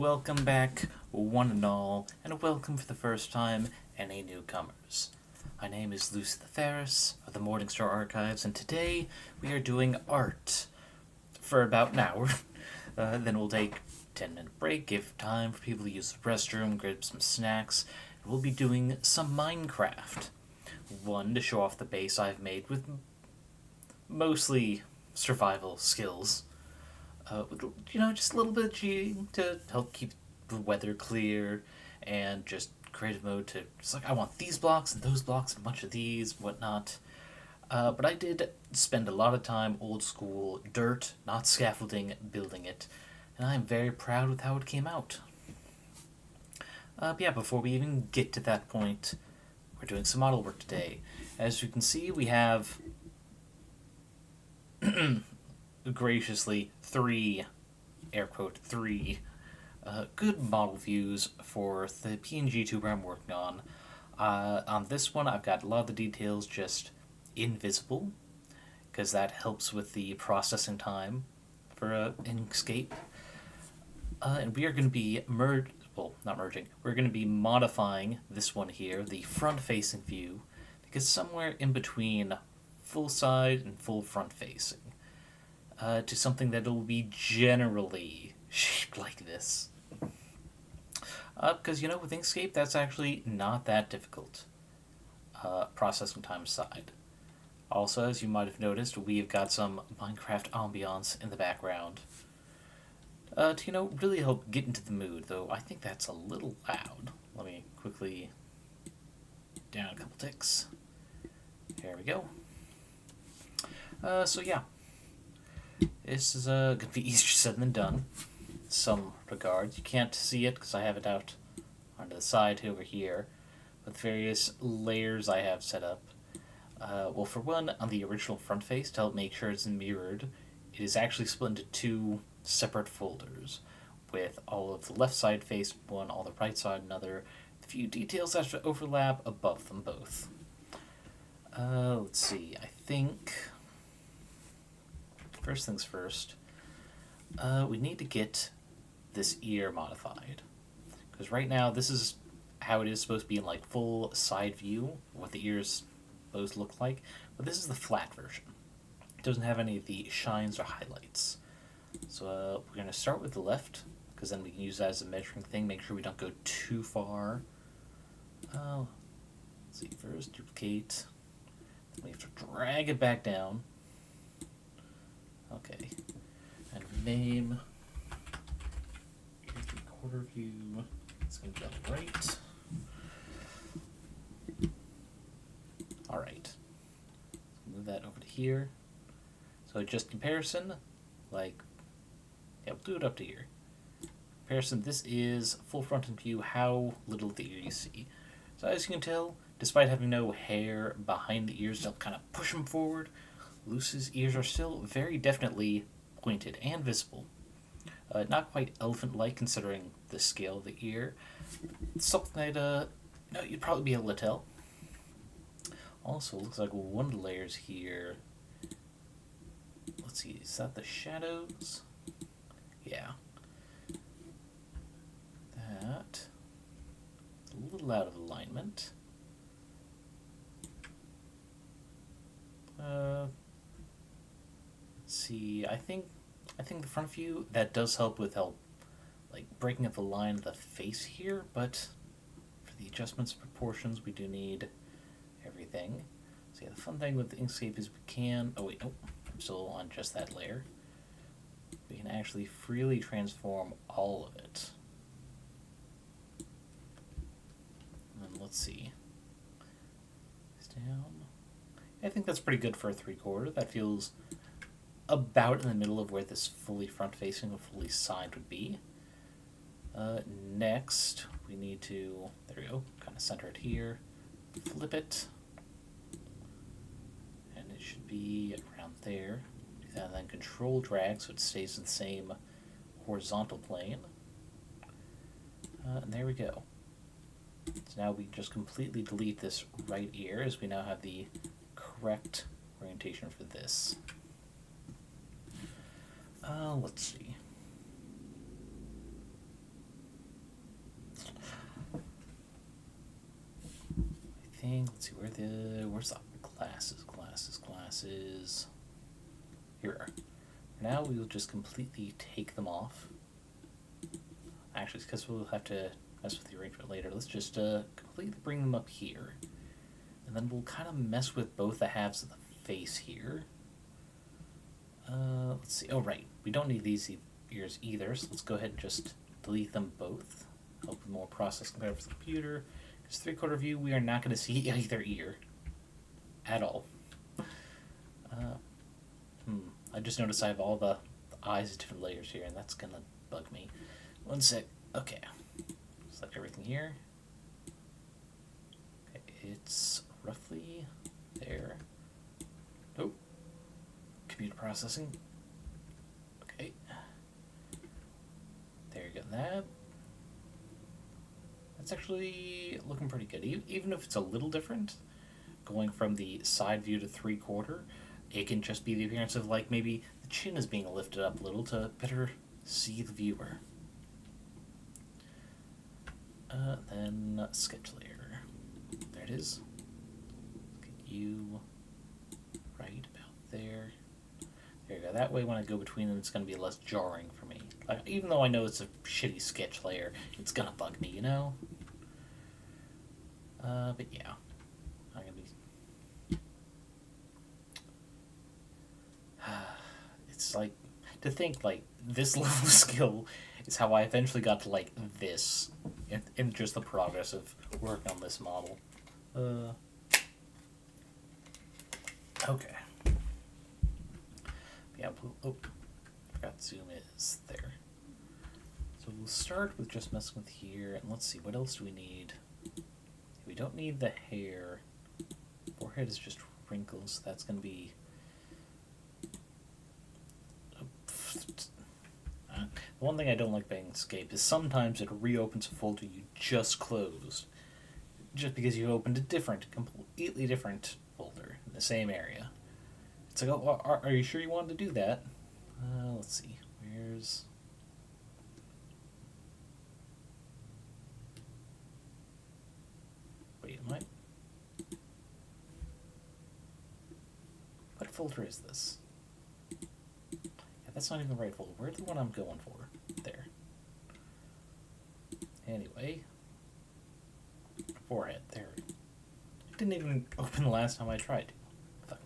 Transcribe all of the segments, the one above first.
welcome back, one and all, and welcome for the first time, any newcomers. My name is Lucy the Ferris of the Morningstar Archives, and today we are doing art for about an hour. Then we'll take a 10-minute break, give time for people to use the restroom, grab some snacks, and we'll be doing some Minecraft. One, to show off the base I've made with mostly survival skills. Just a little bit of cheating to help keep the weather clear, and just creative mode to just like, I want these blocks and those blocks and a bunch of these, whatnot. But I did spend a lot of time old school, dirt, not scaffolding, building it, and I'm very proud with how it came out. Before we even get to that point, we're doing some model work today. As you can see, we have graciously three, air quote, three good model views for the PNGtuber I'm working on. On this one, I've got a lot of the details just invisible, because that helps with the processing time for Inkscape. And we are going to be not merging, we're going to be modifying this one here, the front-facing view, because somewhere in between full side and full front-facing. To something that will be generally shaped like this. Because, with Inkscape, that's actually not that difficult, processing time aside. Also, as you might have noticed, we've got some Minecraft ambiance in the background. To, really help get into the mood, though I think that's a little loud. Let me quickly down a couple ticks. There we go. This is going to be easier said than done, in some regards. You can't see it because I have it out onto the side over here, with various layers I have set up. For one, on the original front face, to help make sure it's mirrored, it is actually split into two separate folders, with all of the left side face one, all the right side another, a few details that should overlap above them both. Let's see, I think first things first, we need to get this ear modified. Because right now, this is how it is supposed to be in like full side view, what the ears supposed to look like. But this is the flat version. It doesn't have any of the shines or highlights. So we're going to start with the left, because then we can use that as a measuring thing, make sure we don't go too far. Let's see, first duplicate. Then we have to drag it back down. Okay, and name here's the quarter view. It's going to be on the right. Alright, move that over to here. So just comparison, we'll do it up to here. Comparison, this is full front and view, how little the ear you see. So as you can tell, despite having no hair behind the ears to kind of push them forward, Lucy's ears are still very definitely pointed and visible. Not quite elephant-like considering the scale of the ear. It's something that you'd probably be able to tell. Also, looks like one of the layers here. Let's see, is that the shadows? Yeah. That. It's a little out of alignment. See, I think the front view, that does help with breaking up the line of the face here, but for the adjustments and proportions, we do need everything. So yeah, the fun thing with the Inkscape is we can, I'm still on just that layer. We can actually freely transform all of it. And then let's see. It's down. I think that's pretty good for a 3/4. That feels about in the middle of where this fully front-facing and fully side would be. Next, we need to, there we go, kind of center it here, flip it, and it should be around there. Do that, and then control drag so it stays in the same horizontal plane. And there we go. So now we just completely delete this right ear, as we now have the correct orientation for this. Let's see. think, let's see, where's the glasses? Here. Now we will just completely take them off. Actually, because we'll have to mess with the arrangement later. Let's just completely bring them up here. And then we'll kind of mess with both the halves of the face here. Let's see. Oh, right. We don't need these ears either, so let's go ahead and just delete them both. Help with more processing power for the computer. Because 3/4 view, we are not going to see either ear. At all. I just noticed I have all the eyes of different layers here, and that's going to bug me. One sec. Okay. Select everything here. Okay, it's roughly there. Nope. Computer processing. Okay. There you go. That's actually looking pretty good. Even if it's a little different, going from the side view to 3/4, it can just be the appearance of like maybe the chin is being lifted up a little to better see the viewer. Then sketch layer. There it is. Get you right about there. There you go. That way when I go between them, it's going to be less jarring for me. Like, even though I know it's a shitty sketch layer, it's going to bug me, you know? But yeah. I'm going to be... It's like, to think, like, this level of skill is how I eventually got to, like, this. In just the progress of working on this model. Okay. Yeah, oh, forgot zoom is there. So we'll start with just messing with here, and let's see, what else do we need? We don't need the hair. Forehead is just wrinkles, so that's going to be... The one thing I don't like about Inkscape is sometimes it reopens a folder you just closed, just because you opened a completely different folder in the same area. It's like, oh, are you sure you wanted to do that? Let's see, where's... Wait, am I... What folder is this? Yeah, that's not even the right folder. Where's the one I'm going for? There. Anyway. Forehead, there. It didn't even open the last time I tried. Fine.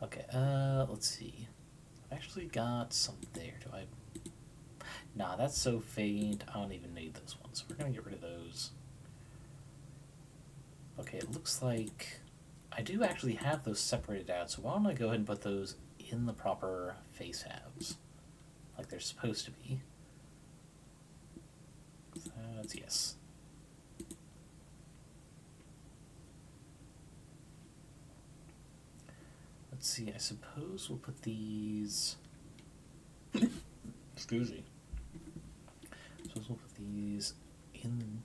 Okay, let's see. I've actually got some there. Do I... Nah, that's so faint. I don't even need those ones. So we're gonna get rid of those. Okay, it looks like I do actually have those separated out, so why don't I go ahead and put those in the proper face halves, like they're supposed to be. That's yes. Let's see, I suppose we'll put these... Excuse me. I suppose we'll put these in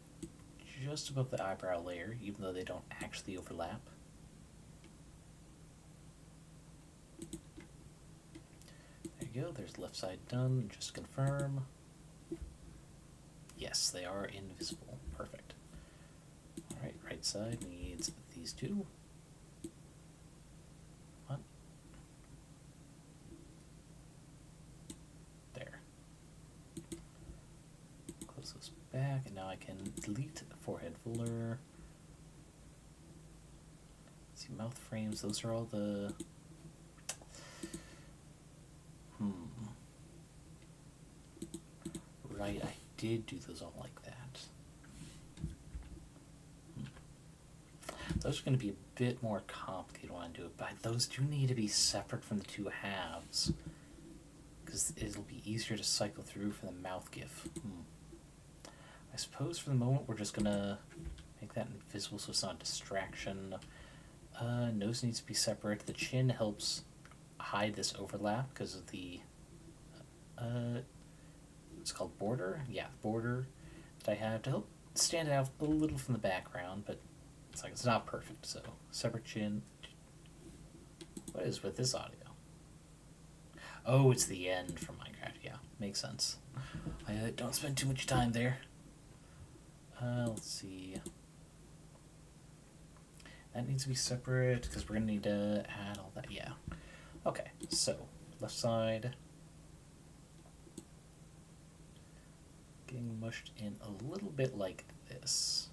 just above the eyebrow layer, even though they don't actually overlap. There you go, there's left side done, just confirm. Yes, they are invisible. Perfect. Alright, right side needs these two. What? There. Close this back, and now I can delete the forehead folder. Let's see, mouth frames, those are all the... Right, I did do those all like that. Those are going to be a bit more complicated when I do it, but those do need to be separate from the two halves, because it'll be easier to cycle through for the mouth gif. I suppose for the moment we're just going to make that invisible so it's not a distraction. Nose needs to be separate. The chin helps hide this overlap because of the... it's called border? Yeah, border that I have to help stand out a little from the background, but it's like it's not perfect, so separate chin. What is with this audio? Oh, it's the end from Minecraft, yeah, makes sense. I don't spend too much time there. Let's see. That needs to be separate because we're going to need to add all that. Yeah. Okay, so left side getting mushed in a little bit like this.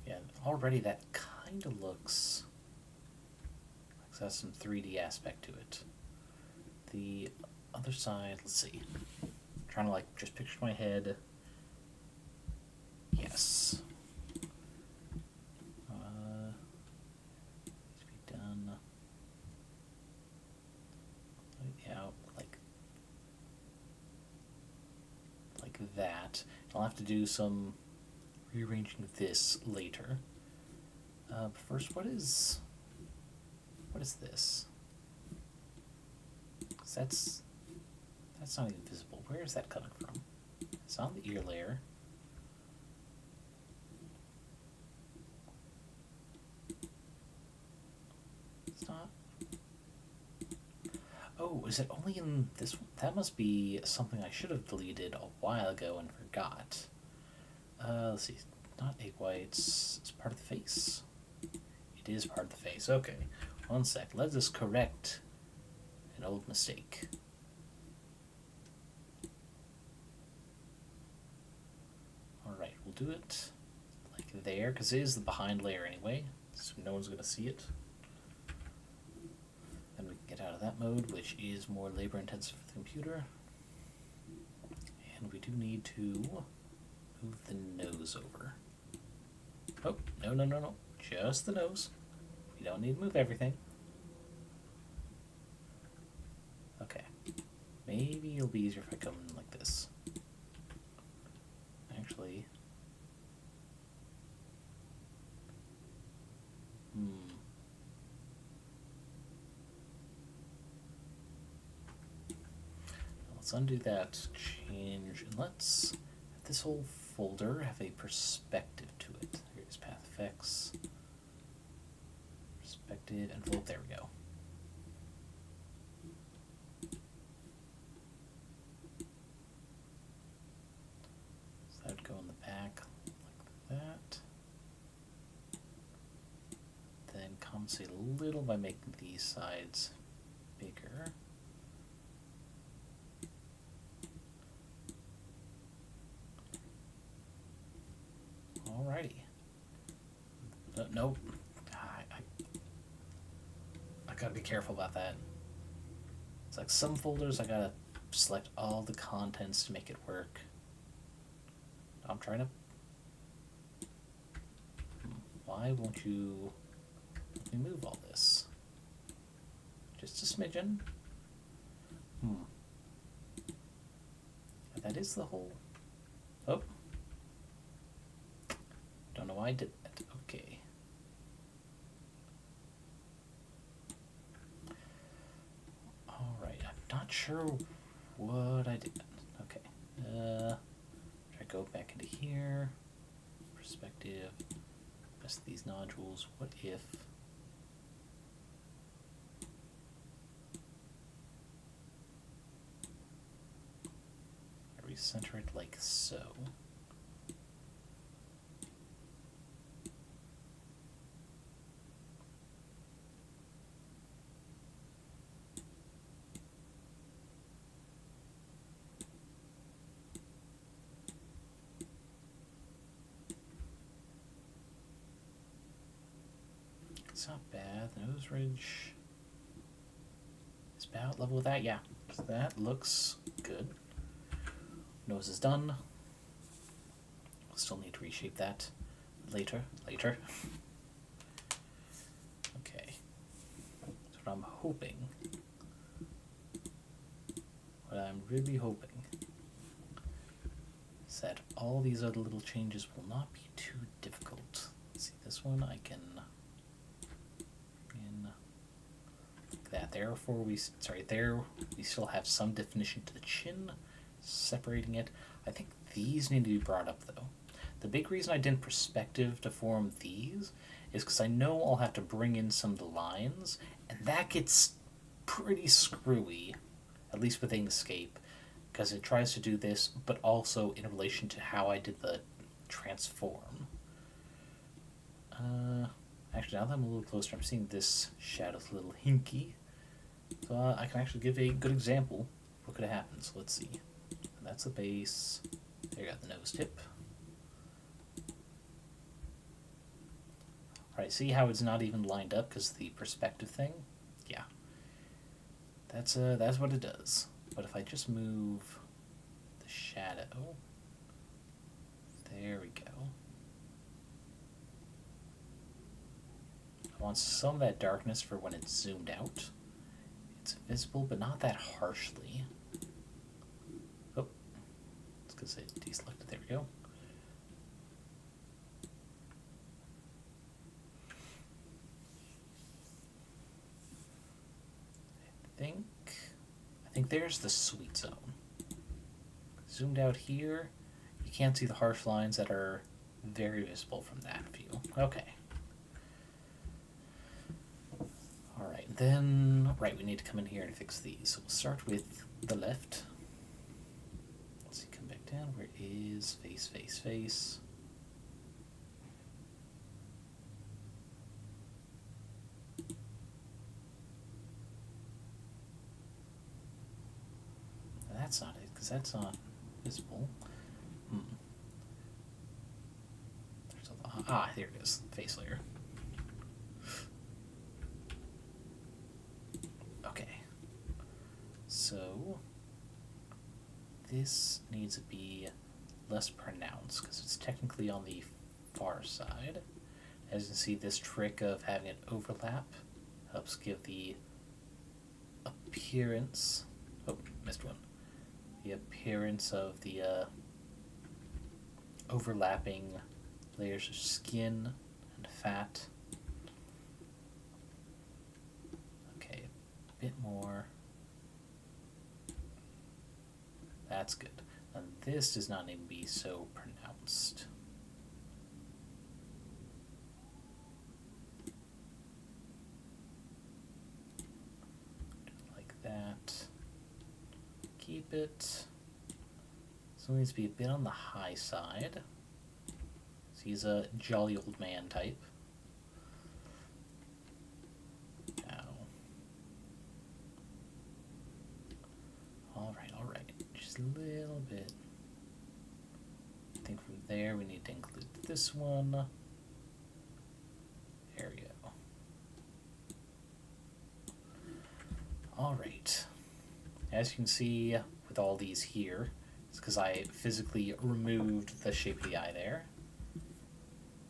Yeah, already that kind of looks like it has some 3D aspect to it. The other side, let's see. I'm trying to like just picture my head. Yes. Needs to be done. Yeah, like that. I'll have to do some rearranging this later. But first, what is this? 'Cause that's not even visible. Where is that coming from? It's on the ear layer. It's not. Oh, is it only in this one? That must be something I should have deleted a while ago and forgot. Let's see. Not egg whites. It's part of the face. It is part of the face. Okay. One sec. Let us correct an old mistake. Alright, we'll do it like there, because it is the behind layer anyway, so no one's going to see it. Then we can get out of that mode, which is more labor intensive for the computer. And we do need to move the nose over. Oh, no. Just the nose. We don't need to move everything. Okay. Maybe it'll be easier if I come in like this. Actually. Let's undo that change, and let's have this whole folder have a perspective to it. Here's path effects, perspective, envelope, there we go. So that would go in the back like that. Then compensate a little by making these sides bigger. Alrighty. Nope. I gotta be careful about that. It's like some folders I gotta select all the contents to make it work. I'm trying to... Why won't you let me move all this? Just a smidgen. That is the whole... Oh. Don't know why I did that. Okay. Alright, I'm not sure what I did. Okay. Try to go back into here. Perspective. Rest of these nodules. What if... I recenter it like so. It's not bad. The nose ridge is about level with that. Yeah, so that looks good. Nose is done. We'll still need to reshape that later. Okay. So what I'm hoping, what I'm really hoping, is that all these other little changes will not be too difficult. Let's see, this one I can... that. Therefore, there we still have some definition to the chin, separating it. I think these need to be brought up though. The big reason I didn't perspective to form these is because I know I'll have to bring in some of the lines, and that gets pretty screwy, at least with Inkscape, because it tries to do this, but also in relation to how I did the transform. Actually, now that I'm a little closer, I'm seeing this shadow's a little hinky. So I can actually give a good example of what could have happened. So let's see. That's the base. There you got the nose tip. Alright, see how it's not even lined up because of the perspective thing? Yeah. That's what it does. But if I just move the shadow, there we go. I want some of that darkness for when it's zoomed out. It's visible, but not that harshly. Oh, it's because it deselected. There we go. I think there's the sweet zone. Zoomed out here, you can't see the harsh lines that are very visible from that view. Okay. Alright, then, right, we need to come in here and fix these. So we'll start with the left. Let's see, come back down. Where is face, face, face? That's not it, because that's not visible. There's a, here it is, face layer. Okay. So, this needs to be less pronounced, because it's technically on the far side. As you can see, this trick of having it overlap helps give the appearance... Oh, missed one. The appearance of the overlapping layers of skin and fat. Okay, a bit more. That's good. And this does not need to be so pronounced. Like that. Keep it. So it needs to be a bit on the high side. So he's a jolly old man type. Now. Alright. Just a little bit. I think from there we need to include this one. There we go. Alright. As you can see with all these here, it's because I physically removed the shape of the eye there.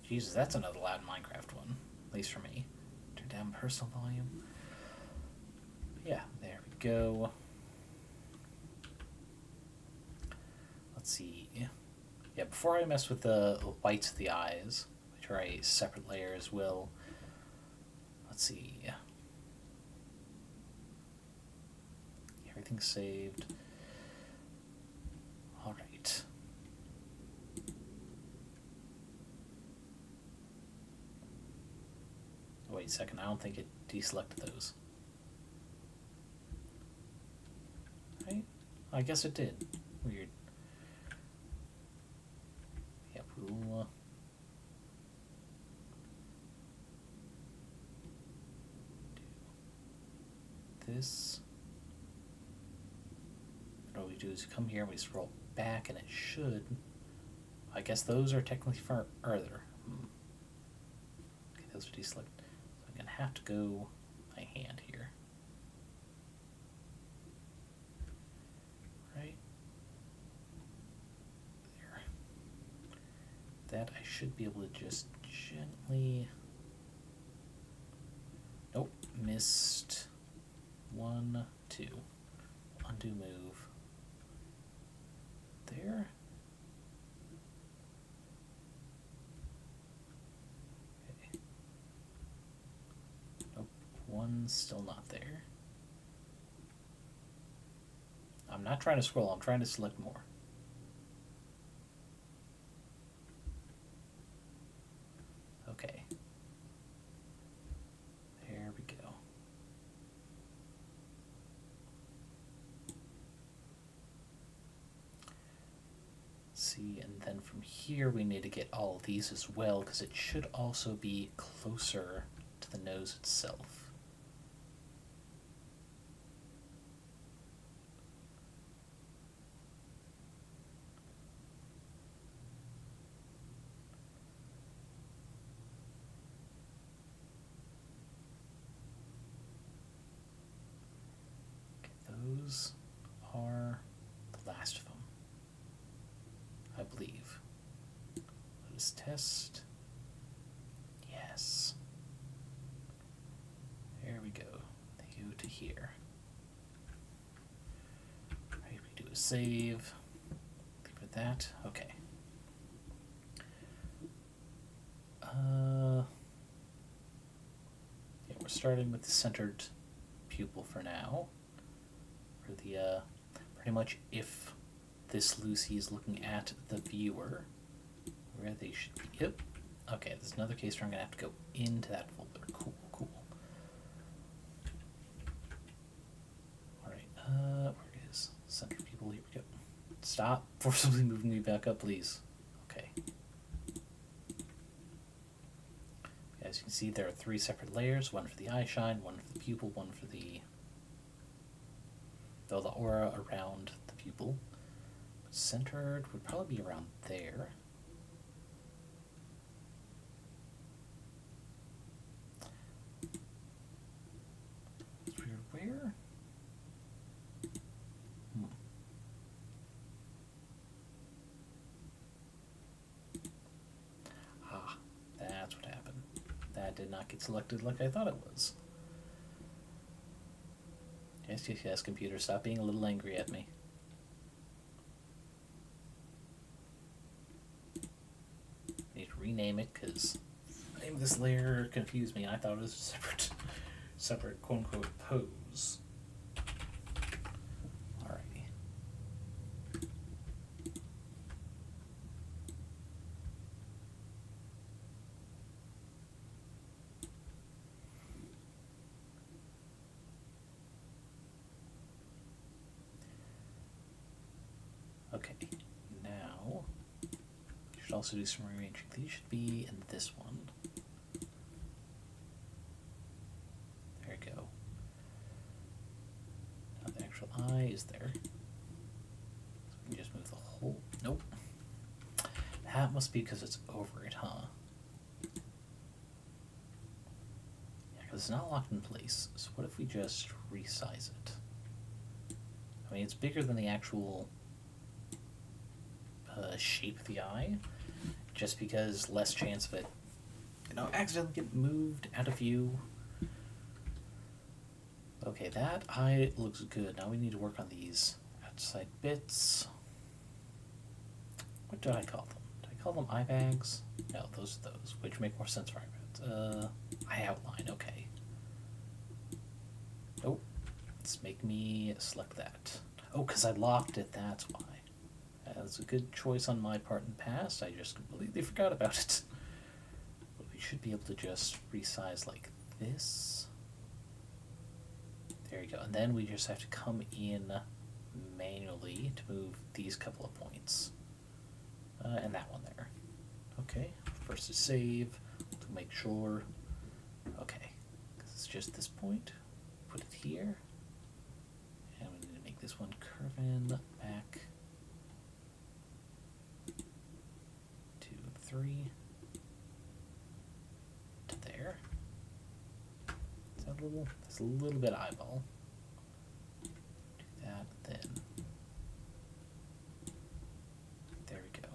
Jesus, that's another loud Minecraft one, at least for me. Turn down personal volume. Yeah, there we go. Let's see. Yeah, before I mess with the whites of the eyes, which are a separate layer as well, let's see. Everything's saved. Alright. Wait a second, I don't think it deselected those. Right? I guess it did. Weird. Yep, we'll do this. What we do is come here and we scroll back and it should, I guess those are technically further. Okay, those are deselected. So I'm going to have to go my hand here. Right? There. That I should be able to just gently... Nope, missed 1, 2. Undo move. There. Okay. Nope, one's still not there. I'm not trying to scroll, I'm trying to select more. Okay. There we go. See, and then from here we need to get all of these as well, because it should also be closer to the nose itself. Those are the last of them, I believe. Let us test. Yes. There we go. They go to here. Right, we do a save. Leave it that. Okay. Yeah, we're starting with the centered pupil for now. For the, pretty much if this Lucy is looking at the viewer, where they should be. Yep. Okay, there's another case where I'm going to have to go into that folder. Cool, cool. Alright, where is center pupil? Here we go. Stop forcibly moving me back up, please. Okay. As you can see, there are 3 separate layers, one for the eye shine, one for the pupil, one for the aura around the pupil. Centered would probably be around there. It's weird. Where? Ah, that's what happened. That did not get selected like I thought it was. Yes, computer, stop being a little angry at me. I need to rename it, because the name of this layer confused me. I thought it was a separate quote-unquote pose. Alrighty. Okay, now you should also do some rearranging. These should be in this one. There you go. Now the actual eye is there. So we can just move the whole. Nope. That must be because it's over it, huh? Yeah, because it's not locked in place. So what if we just resize it? I mean, it's bigger than the actual shape of the eye, just because less chance of it, accidentally get moved out of view. Okay, that eye looks good. Now we need to work on these outside bits. What do I call them? Do I call them eye bags? No, those are those, which make more sense for eye bags. Eye outline, okay. Nope. Let's make me select that. Oh, because I locked it, that's why. That's a good choice on my part in the past. I just completely forgot about it. But we should be able to just resize like this. There you go. And then we just have to come in manually to move these couple of points. And that one there. Okay. First to save to make sure. Okay. Because it's just this point. Put it here. And we need to make this one curve in back. 3 to there. That's a little bit eyeball. Do that, then there we go.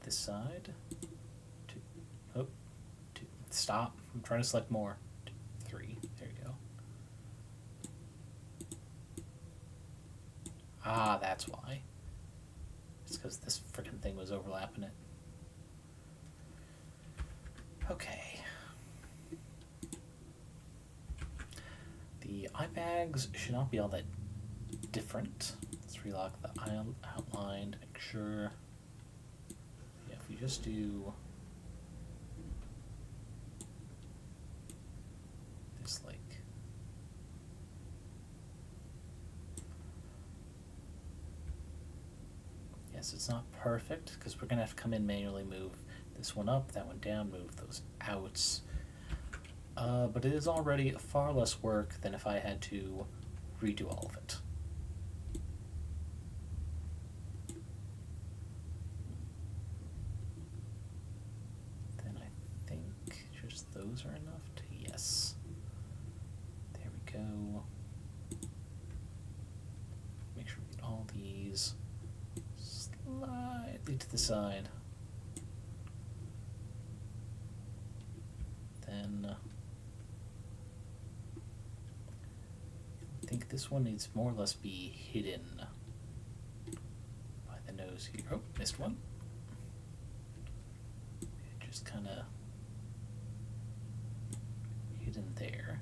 This side. 2. Stop. I'm trying to select more. 2, 3. There you go. Ah, that's why. It's because this frickin' thing was overlapping it. Okay. The eye bags should not be all that different. Let's relock the eye outline to make sure. Yeah, if we just do this, like, Yes, it's not perfect, because we're going to have to come in manually, move this one up, that one down, move those out. But it is already far less work than if I had to redo all of it. Then I think just those are enough to, yes. There we go. Make sure we get all these slightly to the side. Then I think this one needs more or less be hidden by the nose here. Oh, missed one. It just kind of hidden there.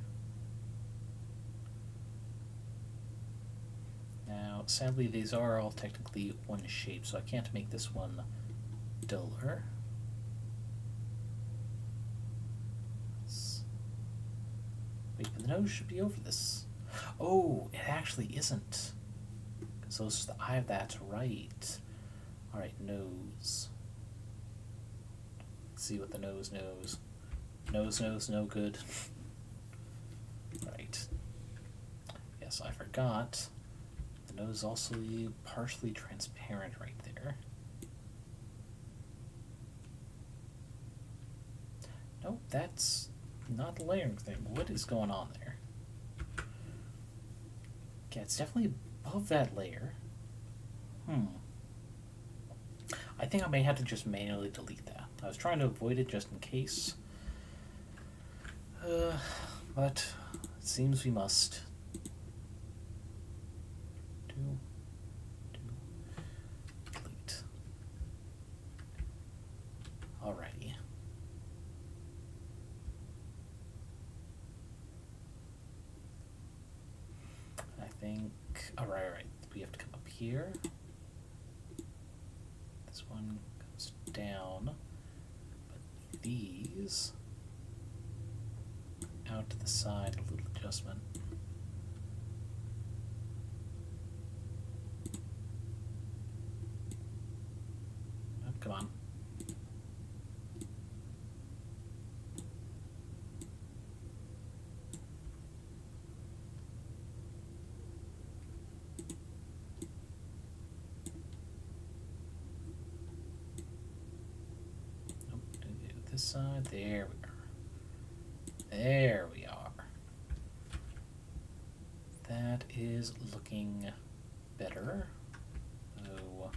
Now, sadly, these are all technically one shape, so I can't make this one duller. Wait, but the nose should be over this. Oh, it actually isn't. Because those are the eye, that's right. Alright, nose. Let's see what the nose knows. Nose, no good. Right. Yes, I forgot. The nose is also partially transparent right there. Nope, that's not the layering thing. What is going on there? Okay, it's definitely above that layer. I think I may have to just manually delete that. I was trying to avoid it just in case. But it seems we must. Delete. Alrighty. I think, alright, we have to come up here. This one goes down, but these out to the side, a little adjustment. Oh, come on. This side, there we are. There we are. That is looking better. So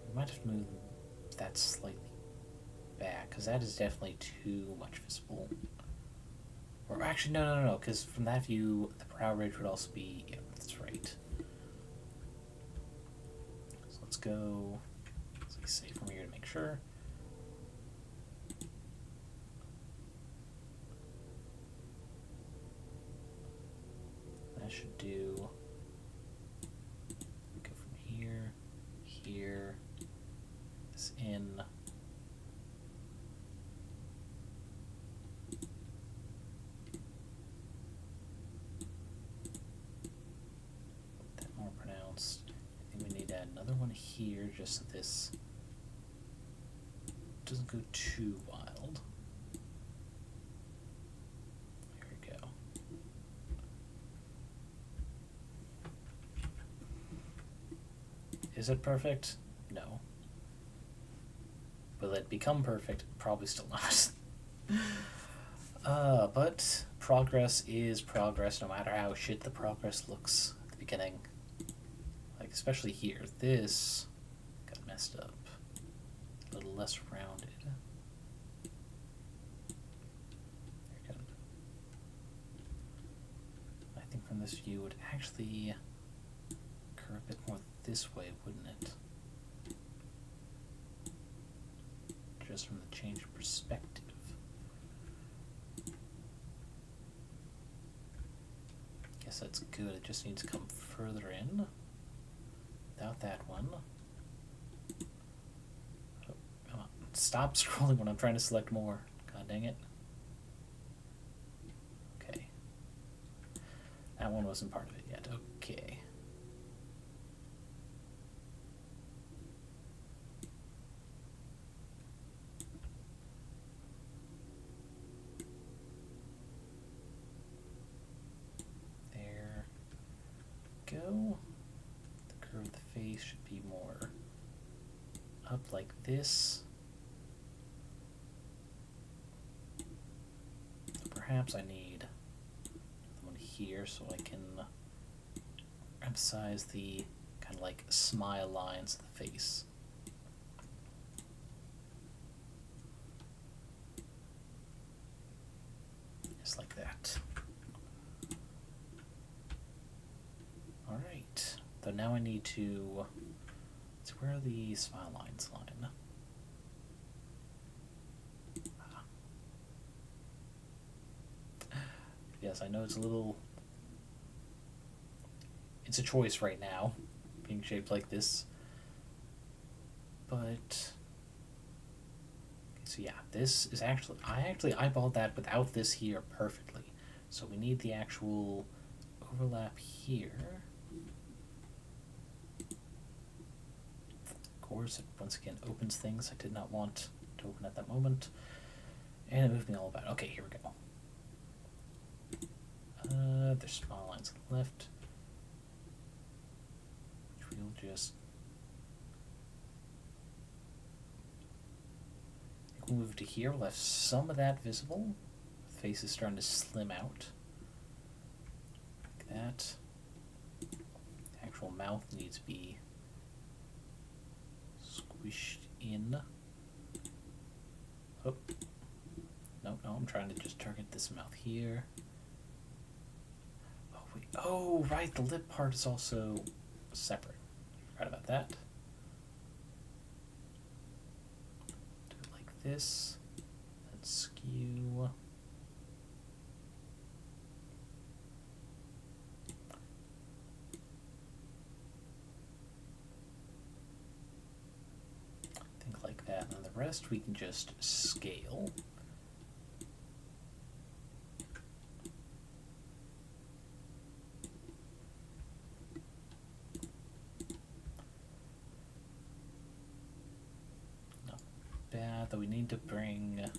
we might have to move that slightly back, because that is definitely too much visible. Or actually, no, because from that view, the brow ridge would also be, yeah, that's right. So let's go. Say from here to make sure. That should do. Go from here, here, this in. That more pronounced. I think we need to add another one here just so this doesn't go too wild. There we go. Is it perfect? No. Will it become perfect? Probably still not. But progress is progress, no matter how shit the progress looks at the beginning. Like, especially here. This got messed up. A little less rounded. Very good. I think from this view it would actually curve a bit more this way, wouldn't it? Just from the change of perspective. Guess that's good. It just needs to come further in. Without that one. Stop scrolling when I'm trying to select more. God dang it. Okay. That one wasn't part of it yet. Okay. go. The curve of the face should be more up like this. Perhaps I need one here so I can emphasize the kind of like smile lines of the face. Just like that. Alright, so now I need to, so where are the smile lines line? Yes, I know it's a little, it's a choice right now, being shaped like this, but, so yeah, this is actually, I actually eyeballed that without this here perfectly, so we need the actual overlap here. Of course, it once again opens things I did not want to open at that moment, and it moved me all about. Okay, here we go. There's small lines on the left, which we'll just we'll move to here. We'll have some of that visible. The face is starting to slim out. Like that. The actual mouth needs to be squished in. Oh. No, I'm trying to just target this mouth here. Oh, right, the lip part is also separate. Forgot about that. Do it like this. Then skew. Think like that. And then the rest we can just scale. That we need to bring this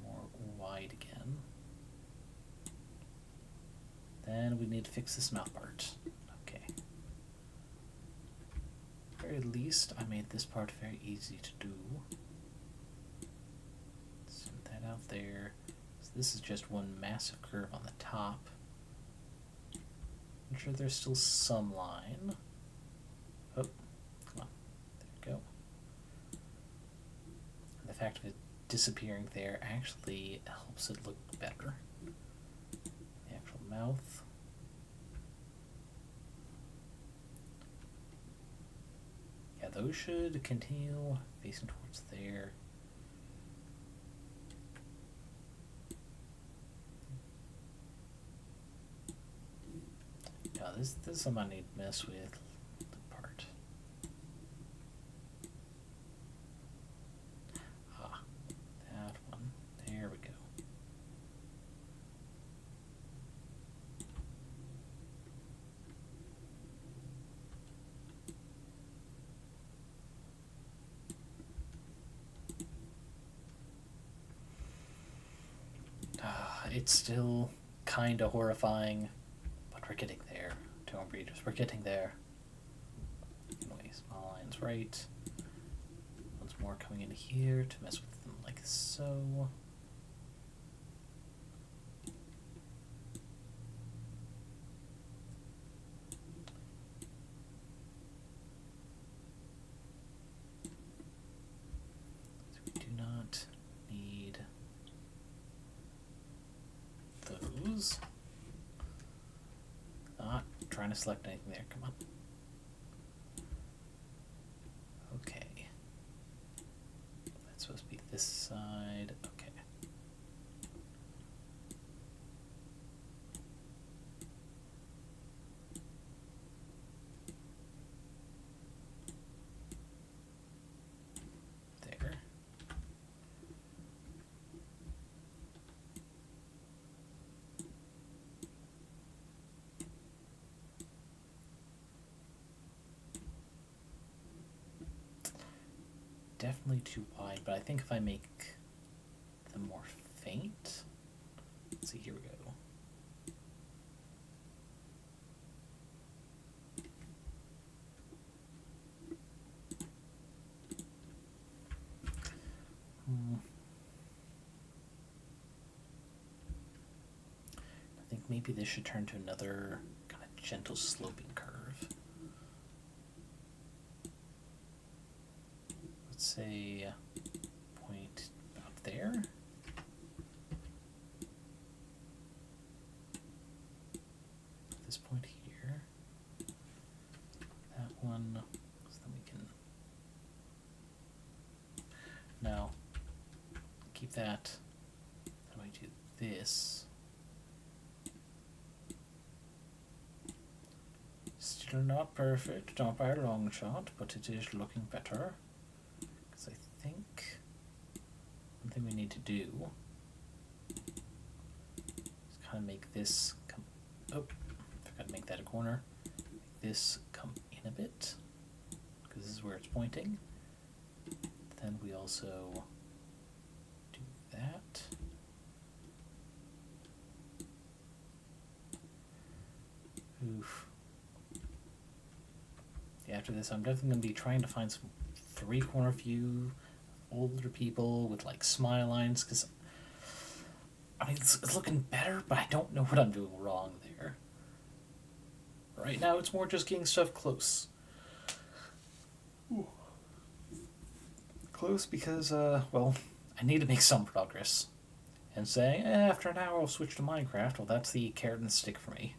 more wide again. Then we need to fix this mouth part. Okay. At the very least, I made this part very easy to do. Send that out there. So this is just one massive curve on the top. I'm sure there's still some line. Oh, come on. There we go. The fact of it disappearing there actually helps it look better. The actual mouth. Yeah, those should continue facing towards there. Yeah, this is something I need to mess with. The part. There we go. It's still kind of horrifying, but we're getting there. Tomb Breeders, we're getting there. Anyway, small lines right. Once more coming in here to mess with them like so. Not trying to select anything there, come on. Okay. That's supposed to be this side, okay. There. Definitely too wide, but I think if I make them more faint, let's see, here we go. maybe this should turn to another kind of gentle sloping curve. Let's say point about there. This point here. That one. So then we can. Now, keep that. Then we do this. Still not perfect, not by a long shot, but it is looking better. Because I think one thing we need to do is kind of make this come. Oh, forgot to make that a corner. Make this come in a bit, because this is where it's pointing. Then we also do that. Oof. After this, I'm definitely going to be trying to find some three-corner view, older people with like smile lines, because I mean it's looking better, but I don't know what I'm doing wrong there. Right now, it's more just getting stuff close. Ooh. Close because, well, I need to make some progress. And saying, after an hour I'll switch to Minecraft, well, that's the carrot and stick for me.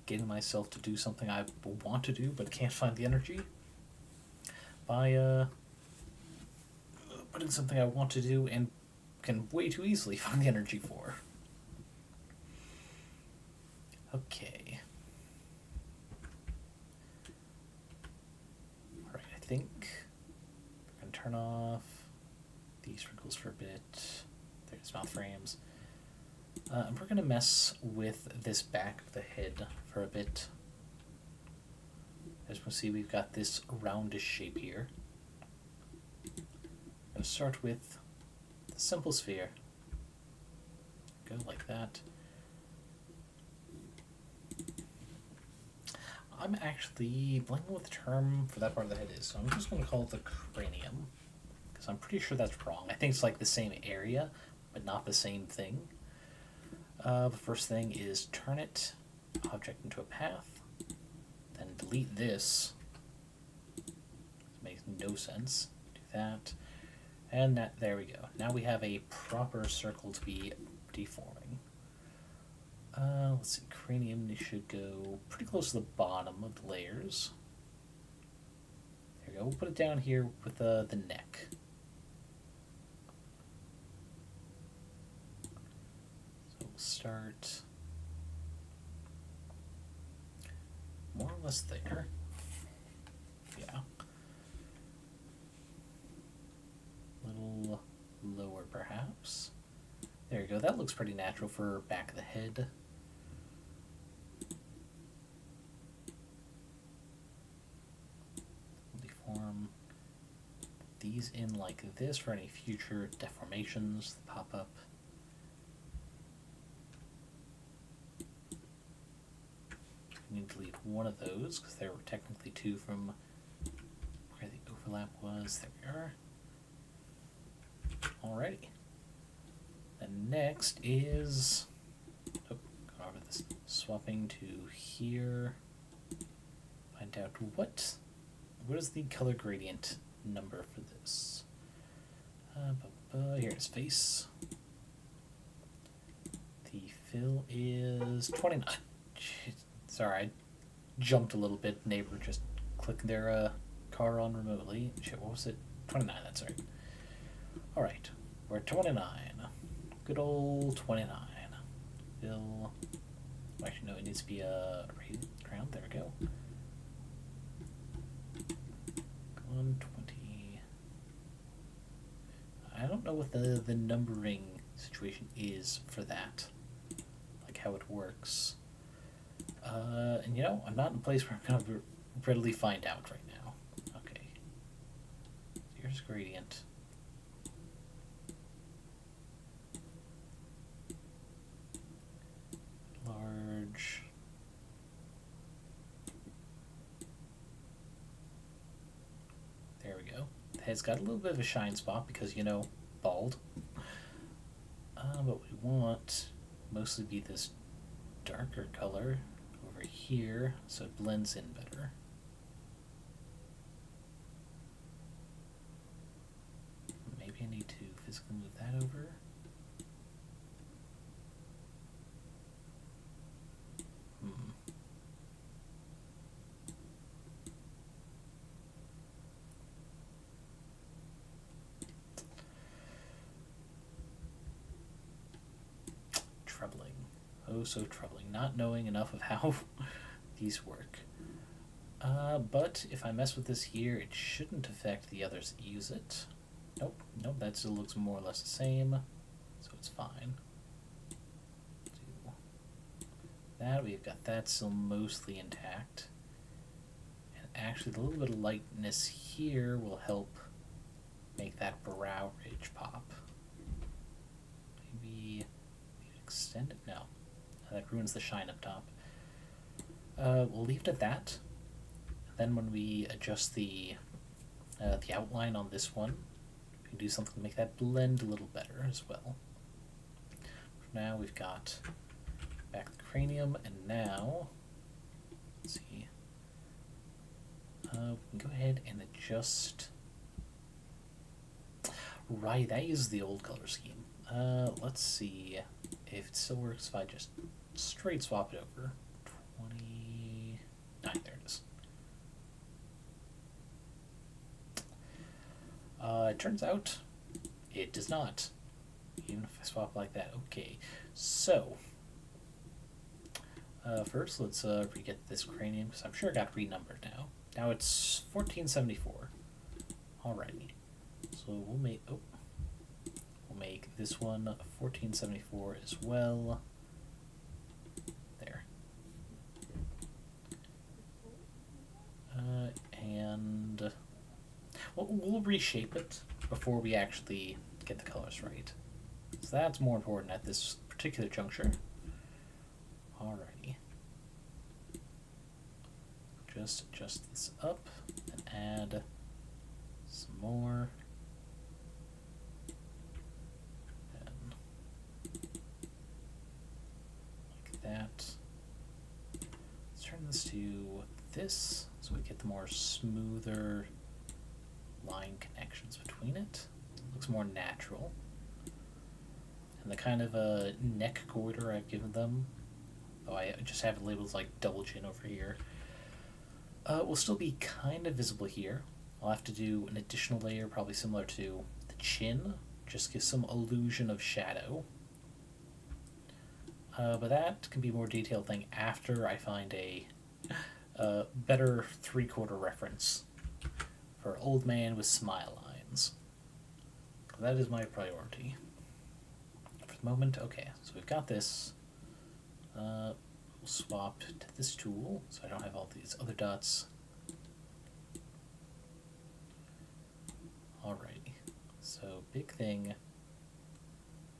Getting myself to do something I want to do but can't find the energy by putting something I want to do and can way too easily find the energy for. Okay. Alright, I think we're going to turn off these sprinkles for a bit. There's mouth frames. And we're going to mess with this back of the head for a bit. As we see, we've got this roundish shape here. I'm going to start with the simple sphere. Go like that. I'm actually blanking what the term for that part of the head is, so I'm just going to call it the cranium, because I'm pretty sure that's wrong. I think it's like the same area, but not the same thing. The first thing is turn it, object into a path, then delete this. It makes no sense. Do that, and that. There we go. Now we have a proper circle to be deforming. Let's see, cranium should go pretty close to the bottom of the layers. There we go. We'll put it down here with the neck. Start more or less there. Yeah. A little lower perhaps. There you go. That looks pretty natural for back of the head. Deform these in like this for any future deformations that pop up. Need to delete one of those because there were technically two from where the overlap was. There we are. Alrighty. And next is go over this, swapping to here. Find out what is the color gradient number for this. Here it is, face. The fill is 29. Sorry, I jumped a little bit. Neighbor just clicked their car on remotely. Shit, what was it? 29, that's right. Alright, we're at 29. Good old 29. Fill. Actually, no, it needs to be a ground. There we go. Go on, 20. I don't know what the numbering situation is for that. Like how it works. And you know, I'm not in a place where I'm going to readily find out right now. Okay. Here's gradient. Large. There we go. The head's got a little bit of a shine spot because, you know, bald. But we want mostly be this darker color over here so it blends in better. Maybe I need to physically move that over. Troubling. Oh, so troubling. Not knowing enough of how these work. But if I mess with this here, it shouldn't affect the others that use it. Nope, nope, that still looks more or less the same, so it's fine. Do that, we've got that still mostly intact. And actually, the little bit of lightness here will help make that brow ridge pop. Maybe extend it? No. That ruins the shine up top. We'll leave it at that. Then when we adjust the outline on this one, we can do something to make that blend a little better as well. For now, we've got back the cranium, and now, let's see, we can go ahead and adjust. Right, that uses the old color scheme. Let's see if it still works if I just straight swap it over. 29, there it is. It turns out it does not, even if I swap like that. Okay, so first let's re-get this cranium, because I'm sure it got renumbered now. Now it's 1474. Alrighty, so we'll make this one 1474 as well. There. And we'll reshape it before we actually get the colors right. So that's more important at this particular juncture. Alrighty. Just adjust this up and add some more. And like that. Let's turn this to this so we get the more smoother line connections between it. Looks more natural. And the kind of neck goiter I've given them, though I just have it labeled as like double chin over here, will still be kind of visible here. I'll have to do an additional layer, probably similar to the chin, just give some illusion of shadow. But that can be a more detailed thing after I find a better 3/4 reference for old man with smile lines. That is my priority. For the moment, okay, so we've got this. We'll swap to this tool so I don't have all these other dots. Alrighty, so big thing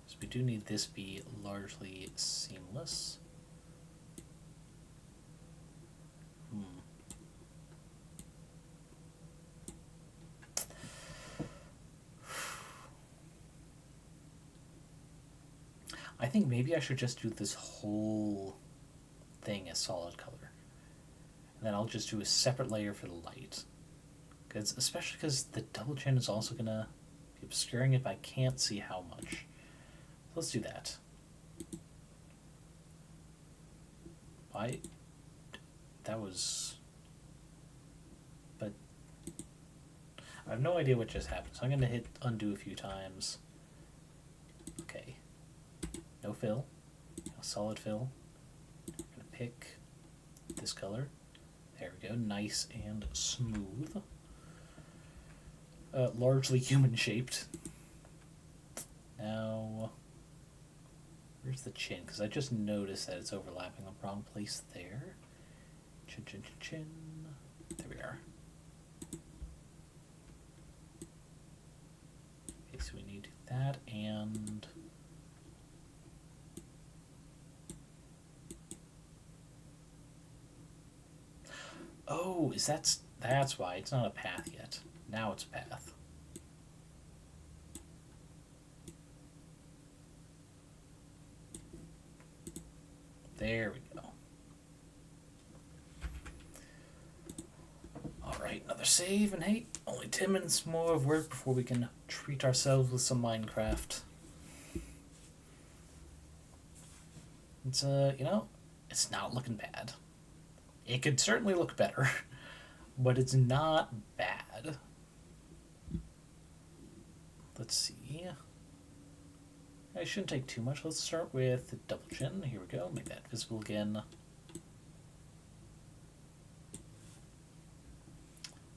is we do need this be largely seamless. I think maybe I should just do this whole thing as solid color. And then I'll just do a separate layer for the light. Especially because the double chin is also going to be obscuring it, but I can't see how much. So let's do that. That was... But I have no idea what just happened, so I'm going to hit undo a few times. Okay. No fill. No solid fill. I'm going to pick this color. There we go. Nice and smooth. Largely human-shaped. Now, where's the chin? Because I just noticed that it's overlapping the wrong place there. Chin, chin, chin, chin. There we are. Okay, so we need that and... Oh, that's why it's not a path yet. Now it's a path. There we go. Alright, another save, and hey, only 10 minutes more of work before we can treat ourselves with some Minecraft. It's, it's not looking bad. It could certainly look better, but it's not bad. Let's see. I shouldn't take too much. Let's start with double chin. Here we go. Make that visible again.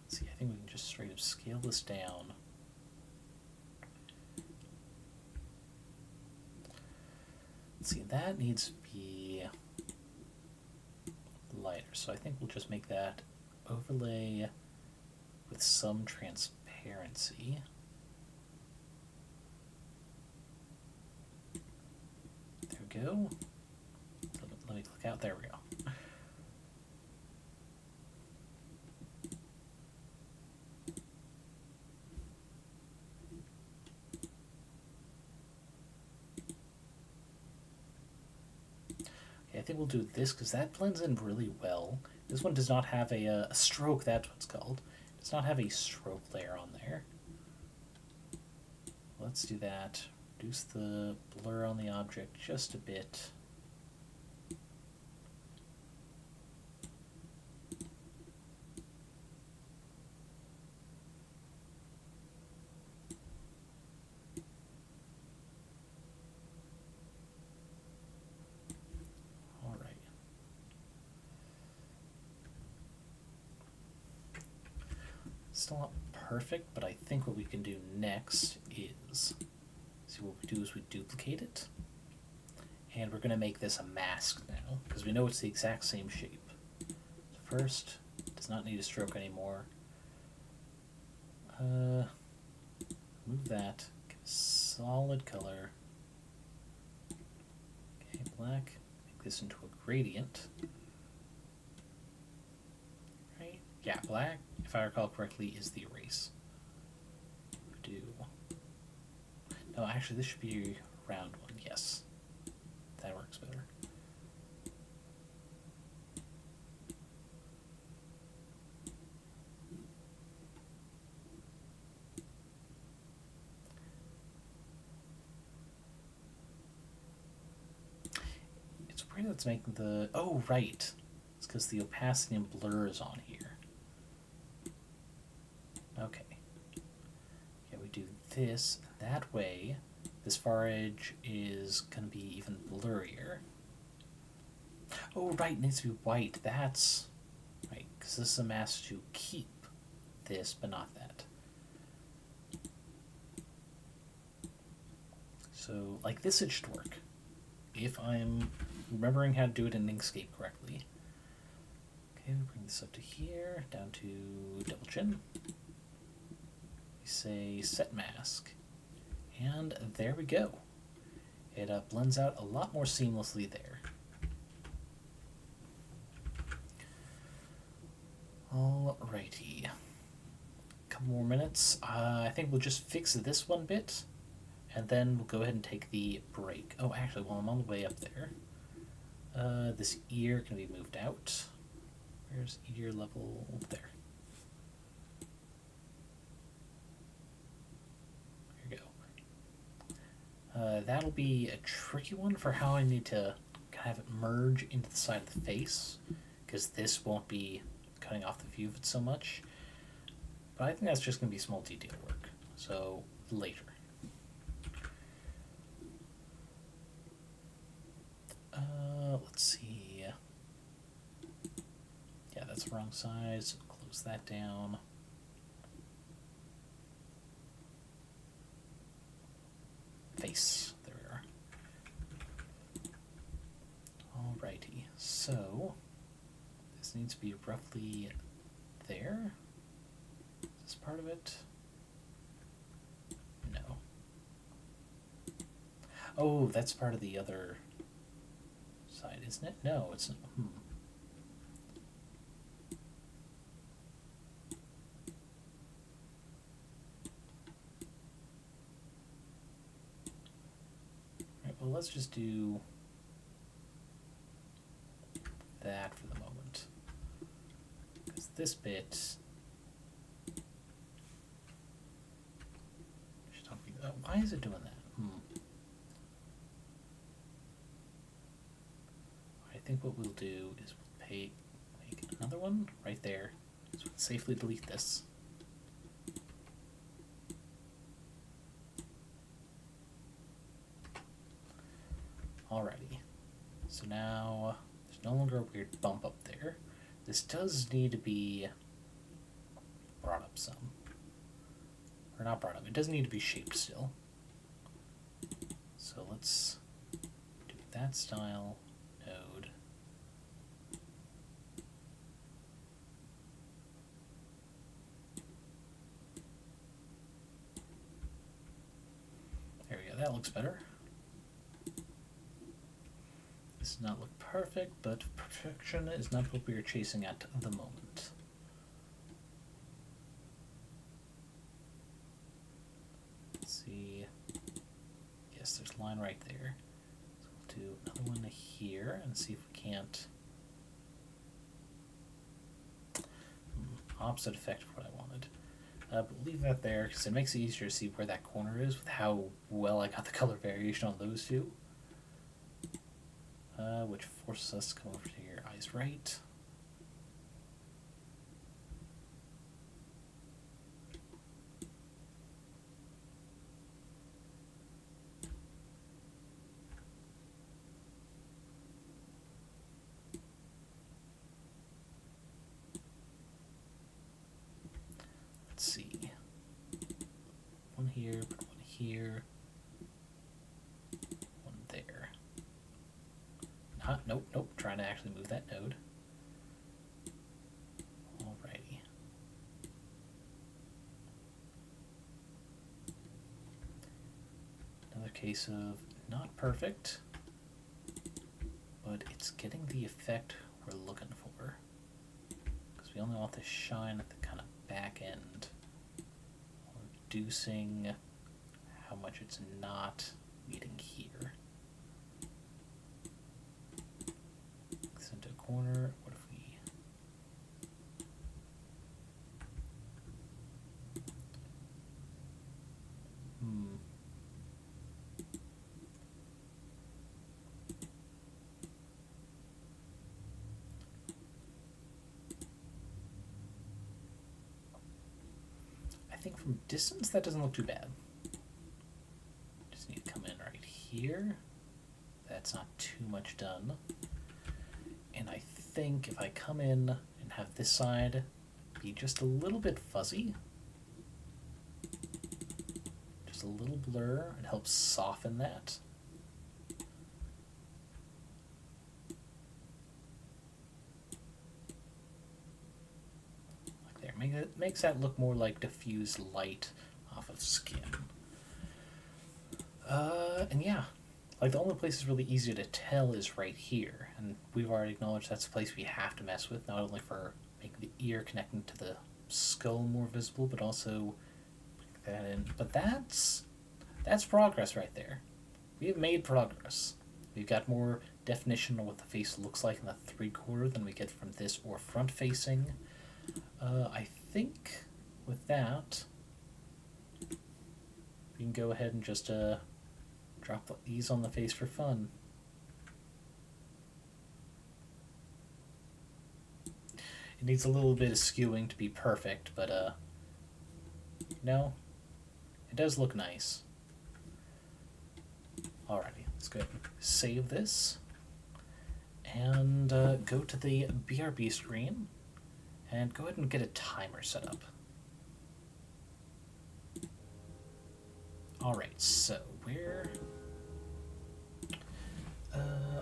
Let's see, I think we can just straight up scale this down. Let's see, that needs to be lighter. So I think we'll just make that overlay with some transparency. There we go. Let me click out. There we go. Okay, I think we'll do this because that blends in really well. This one does not have a stroke, that's what it's called. It does not have a stroke layer on there. Let's do that. Reduce the blur on the object just a bit. All right. Still not perfect, but I think what we can do next is, see, what we do is we duplicate it, and we're going to make this a mask now, because we know it's the exact same shape. So first, it does not need a stroke anymore. Move that, get a solid color. Okay, black, make this into a gradient. Right? Yeah, black, if I recall correctly, is the erase. Do. No, actually, this should be a round one. Yes. That works better. It's weird that's making the... Oh, right. It's because the opacity and blur is on here. Okay. Yeah, we do this. That way, this far edge is going to be even blurrier. Oh, right, it needs to be white. That's right, because this is a mask to keep this, but not that. So, like this, it should work. If I'm remembering how to do it in Inkscape correctly. Okay, we bring this up to here, down to double chin. We say set mask. And there we go. It blends out a lot more seamlessly there. Alrighty. Couple more minutes. I think we'll just fix this one bit, and then we'll go ahead and take the break. Oh, actually, while I'm on the way up there, this ear can be moved out. Where's ear level? There. There you go. That'll be a tricky one for how I need to kind of have it merge into the side of the face, because this won't be cutting off the view of it so much. But I think that's just going to be small detail work. So, later. Let's see. Yeah, that's the wrong size. So close that down. Face. There we are. Alrighty. So, this needs to be roughly there. Is this part of it? No. Oh, that's part of the other side, isn't it? No, it's not. Right, well, let's just do... Because this bit should not be. Why is it doing that? I think what we'll do is we'll make another one right there, so we can safely delete this. Alrighty, so now there's no longer a weird bump up there. This does need to be brought up some. Or not brought up, it does need to be shaped still. So let's do that style node. There we go, that looks better. This does not look perfect, but perfection is not what we are chasing at the moment. Let's see. Yes, there's a line right there. So we'll do another one here and see if we can't. Opposite effect of what I wanted. But leave that there because it makes it easier to see where that corner is with how well I got the color variation on those two. Which forces us to come over to your eyes right. Let's see. One here, put one here. One there. Nope, trying to actually move that node. Alrighty. Another case of not perfect, but it's getting the effect we're looking for. Because we only want the shine at the kind of back end. Reducing how much it's not meeting here. Into a corner. What if we I think from distance that doesn't look too bad. Just need to come in right here. That's not too much done. And I think if I come in and have this side be just a little bit fuzzy, just a little blur, it helps soften that. Like there, makes that look more like diffuse light off of skin. And yeah. Like, the only place it's really easy to tell is right here, and we've already acknowledged that's a place we have to mess with, not only for making the ear connecting to the skull more visible, but also put that in. But that's progress right there. We have made progress. We've got more definition of what the face looks like in the 3/4 than we get from this or front facing. I think with that, we can go ahead and just drop these on the face for fun. It needs a little bit of skewing to be perfect, but no, it does look nice. Alrighty, let's go ahead and save this and go to the BRB screen and go ahead and get a timer set up. Alright, so where...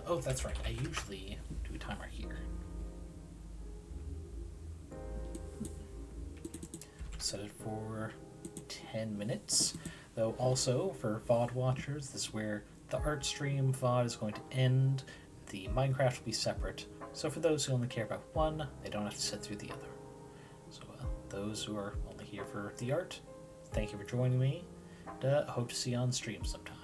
oh, that's right, I usually do a timer here. Set it for 10 minutes, though also for VOD watchers, this is where the art stream VOD is going to end, the Minecraft will be separate, so for those who only care about one, they don't have to sit through the other. So those who are only here for the art, thank you for joining me, and I hope to see you on stream sometime.